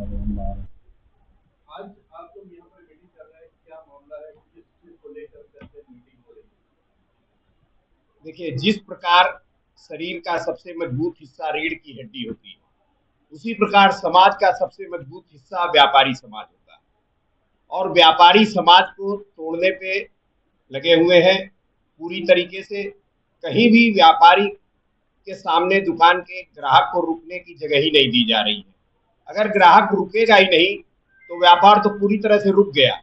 आज आप लोग यहाँ पर मीटिंग कर रहे हैं, क्या मामला है, किस चीज को लेकर करके मीटिंग हो रही है? देखिए, जिस प्रकार शरीर का सबसे मजबूत हिस्सा रीढ़ की हड्डी होती है, उसी प्रकार समाज का सबसे मजबूत हिस्सा व्यापारी समाज होता है। और व्यापारी समाज को तोड़ने पे लगे हुए हैं पूरी तरीके से। कहीं भी व्यापारी के सामने दुकान के ग्राहक को रुकने की जगह ही नहीं दी जा रही है। अगर ग्राहक रुकेगा ही नहीं तो व्यापार तो पूरी तरह से रुक गया,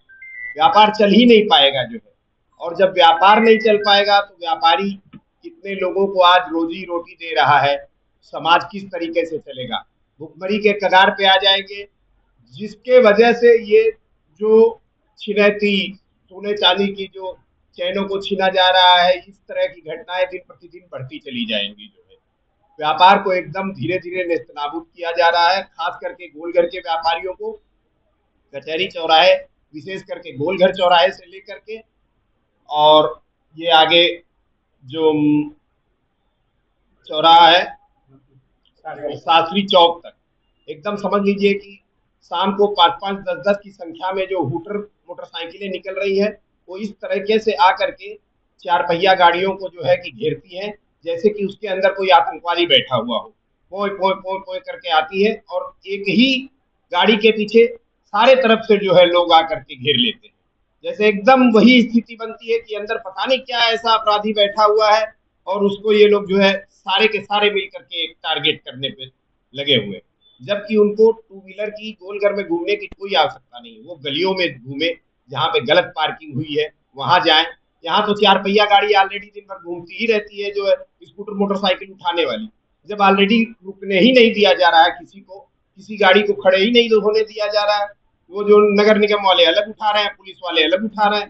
व्यापार चल ही नहीं पाएगा जो है। और जब व्यापार नहीं चल पाएगा तो व्यापारी कितने लोगों को आज रोजी रोटी दे रहा है, समाज किस तरीके से चलेगा, भुखमरी के कगार पे आ जाएंगे। जिसके वजह से ये जो छिनैती सोने चांदी की जो चैनों को छीना जा रहा है, इस तरह की घटनाएं दिन प्रतिदिन बढ़ती चली जाएंगी जो है। व्यापार को एकदम धीरे धीरे नेस्तनाबूद किया जा रहा है, खास करके गोलघर के व्यापारियों को। कचहरी चौराहे, विशेष करके गोलघर चौराहे से लेकर के और ये आगे जो चौराहा है शास्त्री चौक तक, एकदम समझ लीजिए कि शाम को 5-5, 10-10 की संख्या में जो हूटर मोटरसाइकिलें निकल रही हैं, वो इस तरीके से आकर के चार पहिया गाड़ियों को जो है कि घेरती हैं, जैसे कि उसके अंदर कोई आतंकवादी बैठा हुआ हो। पोय पोय पोय पोय करके आती है और एक ही गाड़ी के पीछे सारे तरफ से जो है लोग आकर के घेर लेते हैं। जैसे एकदम वही स्थिति बनती है कि अंदर पता नहीं क्या ऐसा अपराधी बैठा हुआ है और उसको ये लोग जो है सारे के सारे मिल करके एक टारगेट करने पे लगे हुए हैं। जबकि उनको टू व्हीलर की गोलघर में घूमने की कोई आवश्यकता नहीं है, वो गलियों में घूमे, जहाँ पे गलत पार्किंग हुई है वहां जाए। यहाँ तो चार पहिया गाड़ी ऑलरेडी दिन भर घूमती ही रहती है, जो है स्कूटर मोटरसाइकिल उठाने वाली। जब ऑलरेडी रुकने ही नहीं दिया जा रहा है किसी को, किसी गाड़ी को खड़े ही नहीं होने दिया जा रहा है, वो जो नगर निगम वाले अलग उठा रहे हैं, पुलिस वाले अलग उठा रहे हैं,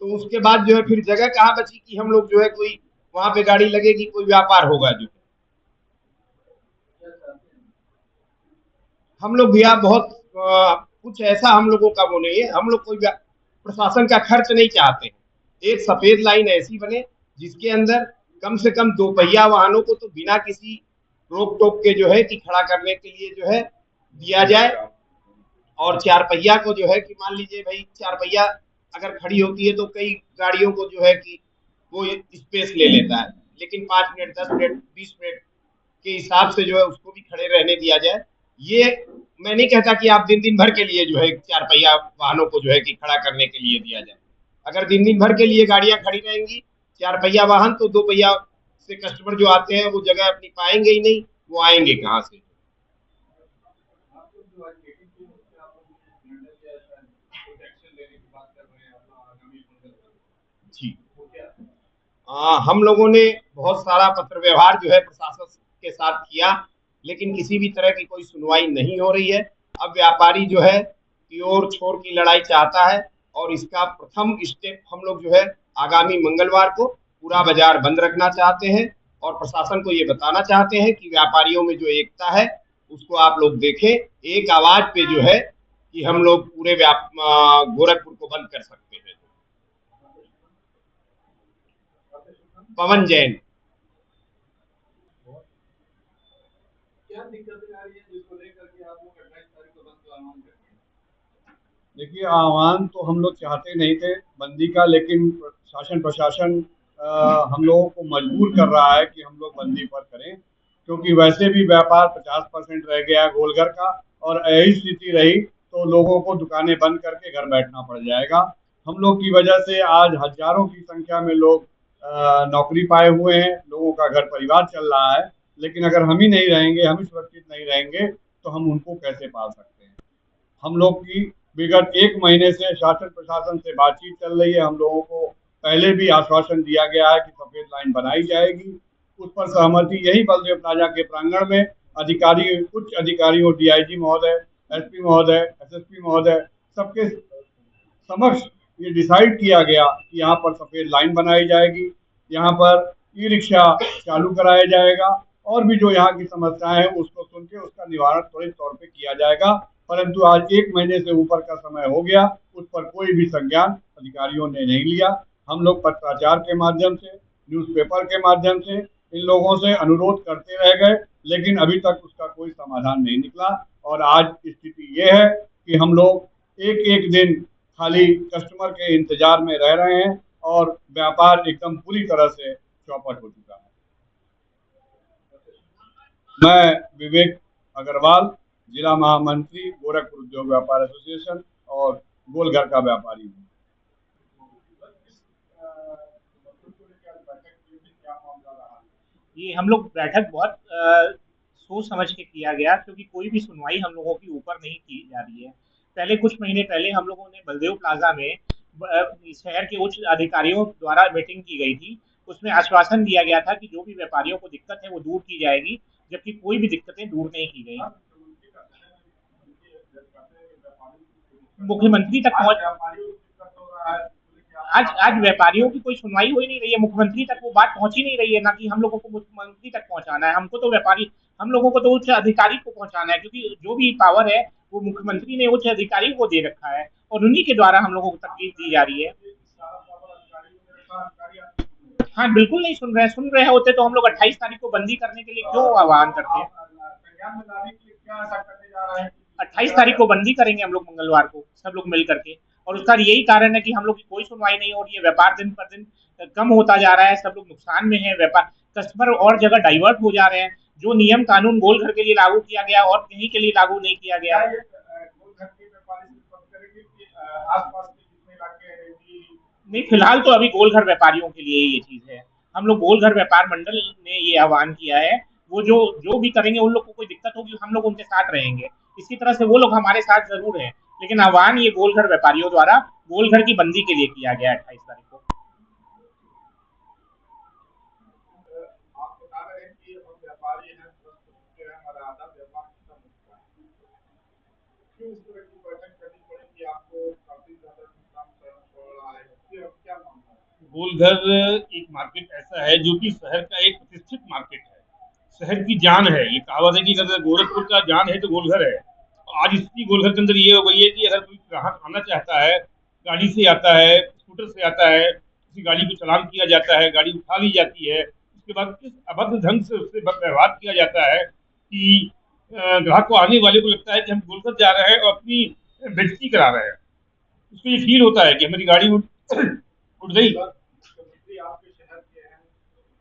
तो उसके बाद जो है फिर जगह कहाँ बची कि हम लोग जो है कोई वहां पे गाड़ी लगेगी, कोई व्यापार होगा जो। क्या चाहते हैं? हम लोग भैया बहुत कुछ ऐसा हम लोगों का वो नहीं है, हम लोग कोई प्रशासन का खर्च नहीं चाहते हैं। एक सफेद लाइन ऐसी बने जिसके अंदर कम से कम दो पहिया वाहनों को तो बिना किसी रोक टोक के जो है कि खड़ा करने के लिए जो है दिया जाए। और चार पहिया को जो है कि मान लीजिए भाई चार पहिया अगर खड़ी होती है तो कई गाड़ियों को जो है कि वो स्पेस ले लेता है, लेकिन 5 मिनट 10 मिनट 20 मिनट के हिसाब से जो है उसको भी खड़े रहने दिया जाए। ये मैं नहीं कहता कि आप दिन दिन भर के लिए जो है चार पहिया वाहनों को जो है कि खड़ा करने के लिए दिया जाए। अगर दिन दिन भर के लिए गाड़ियां खड़ी रहेंगी चार पहिया वाहन, तो दो पहिया से कस्टमर जो आते हैं वो जगह अपनी पाएंगे ही नहीं, वो आएंगे कहाँ से। आप लोग जो आज मीटिंग की उसमें आप लोग ने निर्णय लिया है, कुछ एक्शन लेने की बात कर रहे हैं अपना आगामी मंगल पर, जी। वो क्या है? हम लोगों ने बहुत सारा पत्र व्यवहार जो है प्रशासन के साथ किया, लेकिन किसी भी तरह की कोई सुनवाई नहीं हो रही है। अब व्यापारी जो है प्योर छोर की लड़ाई चाहता है और इसका प्रथम स्टेप हम लोग जो है आगामी मंगलवार को पूरा बाजार बंद रखना चाहते हैं और प्रशासन को ये बताना चाहते हैं कि व्यापारियों में जो एकता है उसको आप लोग देखें, एक आवाज पे जो है कि हम लोग पूरे गोरखपुर को बंद कर सकते हैं। आपने सुना? पवन जैन। क्या दिक्कतें आ रही है जिसको लेकर के आप लोग 28 तारीख को बंद का ऐलान करेंगे? देखिए, आह्वान तो हम लोग चाहते नहीं थे बंदी का, लेकिन शासन प्रशासन हम लोगों को मजबूर कर रहा है कि हम लोग बंदी पर करें, क्योंकि वैसे भी व्यापार 50% रह गया है गोलघर का, और यही स्थिति रही तो लोगों को दुकानें बंद करके घर बैठना पड़ जाएगा। हम लोग की वजह से आज हजारों की संख्या में लोग नौकरी पाए हुए हैं, लोगों का घर परिवार चल रहा है। लेकिन अगर हम ही नहीं रहेंगे, हम ही सुरक्षित नहीं रहेंगे, तो हम उनको कैसे पाल सकते हैं। हम लोग की विगत 1 महीने से शासन प्रशासन से बातचीत चल रही है। हम लोगों को पहले भी आश्वासन दिया गया है कि सफेद लाइन बनाई जाएगी। उस पर सहमति यही बलदेव प्लाजा के प्रांगण में अधिकारी, उच्च अधिकारियों, डीआईजी महोदय, एसपी महोदय, एसएसपी महोदय, सबके समक्ष ये डिसाइड किया गया कि यहाँ पर सफेद लाइन बनाई जाएगी, यहाँ पर ई रिक्शा चालू कराया जाएगा, और भी जो यहाँ की समस्याएं हैं उसको सुन के उसका निवारण त्वरित तौर पे किया जाएगा। परंतु आज 1 महीने से ऊपर का समय हो गया, उस पर कोई भी संज्ञान अधिकारियों ने नहीं लिया। हम लोग पत्राचार के माध्यम से, न्यूज़पेपर के माध्यम से इन लोगों से अनुरोध करते रह गए, लेकिन अभी तक उसका कोई समाधान नहीं निकला। और आज स्थिति ये है कि हम लोग एक एक दिन खाली कस्टमर के इंतजार में रह रहे हैं और व्यापार एकदम पूरी तरह से चौपट हो चुका है। मैं विवेक अग्रवाल, जिला महामंत्री, गोरखपुर उद्योग व्यापार एसोसिएशन और गोलघर का व्यापारी हूँ। ये हम लोग बैठक बहुत सोच समझ के किया गया, क्योंकि कोई भी सुनवाई हम लोगों की ऊपर नहीं की जा रही है। पहले कुछ महीने पहले हम लोगों ने बलदेव प्लाजा में शहर के उच्च अधिकारियों द्वारा मीटिंग की गई थी। उसमें आश्वासन दिया गया था कि जो भी व्यापारियों को दिक्कत है वो दूर की जाएगी, जबकि कोई भी दिक्कतें दूर नहीं की गई। मुख्यमंत्री तक पहुंच आज व्यापारियों की कोई सुनवाई हो ही नहीं रही है। मुख्यमंत्री तक वो बात पहुंच ही नहीं रही है, ना कि हम लोगों को मुख्यमंत्री तक पहुंचाना है। हमको तो व्यापारी, हम लोगों को तो उच्च अधिकारी को पहुंचाना है, क्योंकि जो भी पावर है वो मुख्यमंत्री ने उच्च अधिकारी को दे रखा है और उन्हीं के द्वारा हम लोगों को तकलीफ दी जा रही है। हाँ, बिल्कुल नहीं सुन रहे हैं। सुन रहे होते तो हम लोग 28 तारीख को बंदी करने के लिए क्यों आह्वान करते हैं। 28 तारीख को बंदी करेंगे हम लोग, मंगलवार को सब लोग मिल करके। और उसका यही कारण है कि हम लोग की कोई सुनवाई नहीं हो रही है। व्यापार दिन पर दिन कम होता जा रहा है, सब लोग नुकसान में है। व्यापार कस्टमर और जगह डाइवर्ट हो जा रहे हैं। जो नियम कानून गोलघर के लिए लागू किया गया और कहीं के लिए लागू नहीं किया गया। नहीं, फिलहाल तो अभी गोलघर व्यापारियों के लिए ये चीज है। हम लोग गोलघर व्यापार मंडल ने ये आह्वान किया है। वो जो भी करेंगे, उन लोग को कोई दिक्कत होगी हम लोग उनके साथ रहेंगे। इसी तरह से वो लोग हमारे साथ जरूर हैं, लेकिन आह्वान ये गोलघर व्यापारियों द्वारा गोलघर की बंदी के लिए किया गया 28 तारीख को। आप बता रहे हैं कि हम व्यापारी हैं, हमारा आधा व्यापार खत्म होता है। क्यों इस तरह की बैठक करनी पड़ेगी आपको? काफी ज्यादा नुकसान सहना पड़ रहा है, इसलिए अब क्या मानना है? गोलघर एक मार्केट ऐसा है जो कि शहर का एक प्रतिष्ठित मार्केट है, शहर की जान है। ये कहावत है कि अगर गोरखपुर का जान है तो गोलघर है। आज स्थिति गोलघर के अंदर ये हो गई है कि अगर कोई ग्राहक आना चाहता है, गाड़ी से आता है, स्कूटर से आता है, किसी गाड़ी को चालान किया जाता है, गाड़ी उठा ली जाती है, उसके बाद किस अभद्र ढंग से उससे व्यवहार किया जाता है कि ग्राहक को, आने वाले को लगता है कि हम गोलघर जा रहे हैं और अपनी बेइज्जती करा रहे हैं। उसको ये फील होता है कि हमारी गाड़ी उठ गई। मुख्यमंत्री आपके शहर के हैं,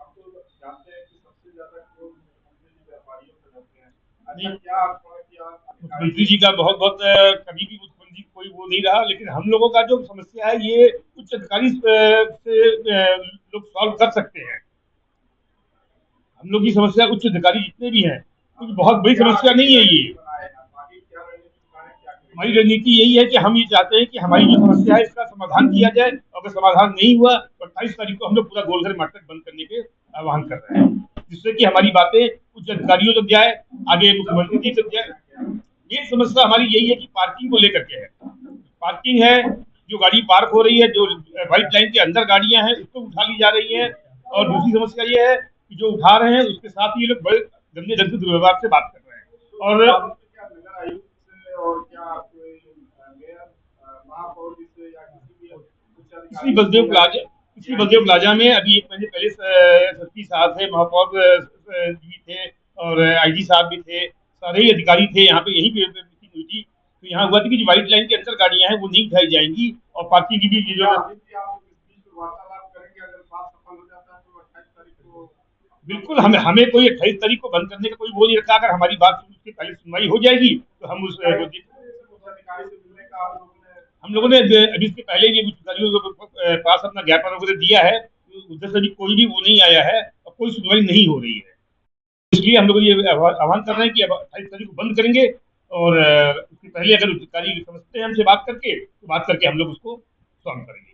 हम तो जानते हैं कि सबसे ज्यादा क्रोध मुख्यमंत्री व्यापारियों से करते हैं। अच्छा, क्या मुख्यमंत्री जी का बहुत बहुत कभी भी मुख्यमंत्री कोई वो नहीं रहा, लेकिन हम लोगों का जो समस्या है ये उच्च अधिकारी से लोग सॉल्व कर सकते हैं। हम लोग की समस्या उच्च अधिकारी जितने भी हैं, कुछ बहुत बड़ी समस्या नहीं है ये। हमारी रणनीति यही है कि हम ये चाहते हैं कि हमारी जो समस्या है इसका समाधान किया जाए। अगर समाधान नहीं हुआ तो 28 तारीख को हम लोग पूरा गोलघर मार्केट बंद करने के आह्वान कर रहे हैं, जिससे कि हमारी बातें उच्च अधिकारियों तक जाए, आगे मुख्यमंत्री जी तक जाए। ये समस्या हमारी यही है कि पार्किंग को लेकर के है। पार्किंग है, जो गाड़ी पार्क हो रही है, जो व्हाइट लाइन के अंदर गाड़ियां हैं उसको उठा ली जा रही है। और दूसरी समस्या ये है कि जो उठा रहे हैं उसके साथ ही ये लोग बड़े गंदे ढंग से दुर्व्यवहार से बात कर रहे हैं। और इसी बलदेव प्लाजा में अभी एक महीने पहले एसएसपी साहब थे, महापौर जी थे और आईजी साहब भी थे, सारे ही अधिकारी थे यहाँ पे। यही मीटिंग हुई थी, तो यहाँ हुआ था कि जो व्हाइट लाइन के अंदर गाड़ियां हैं वो नहीं उठाई जाएंगी और पार्किंग की भी जो बिल्कुल हमें कोई 28 तारीख को बंद करने का कोई वो नहीं रखा। अगर हमारी बात उसकी पहले सुनवाई हो जाएगी तो हम उस हम लोगों ने अभी इसके पहले भी अधिकारियों के पास अपना ज्ञापन वगैरह दिया है, उधर से भी कोई भी वो नहीं आया है और कोई सुनवाई नहीं हो रही है। इसलिए हम लोग ये आह्वान कर रहे हैं कि अब 28 तारीख को बंद करेंगे और उसके पहले अगर अधिकारी समझते हैं हमसे बात करके, तो बात करके हम लोग उसको सॉल्व करेंगे।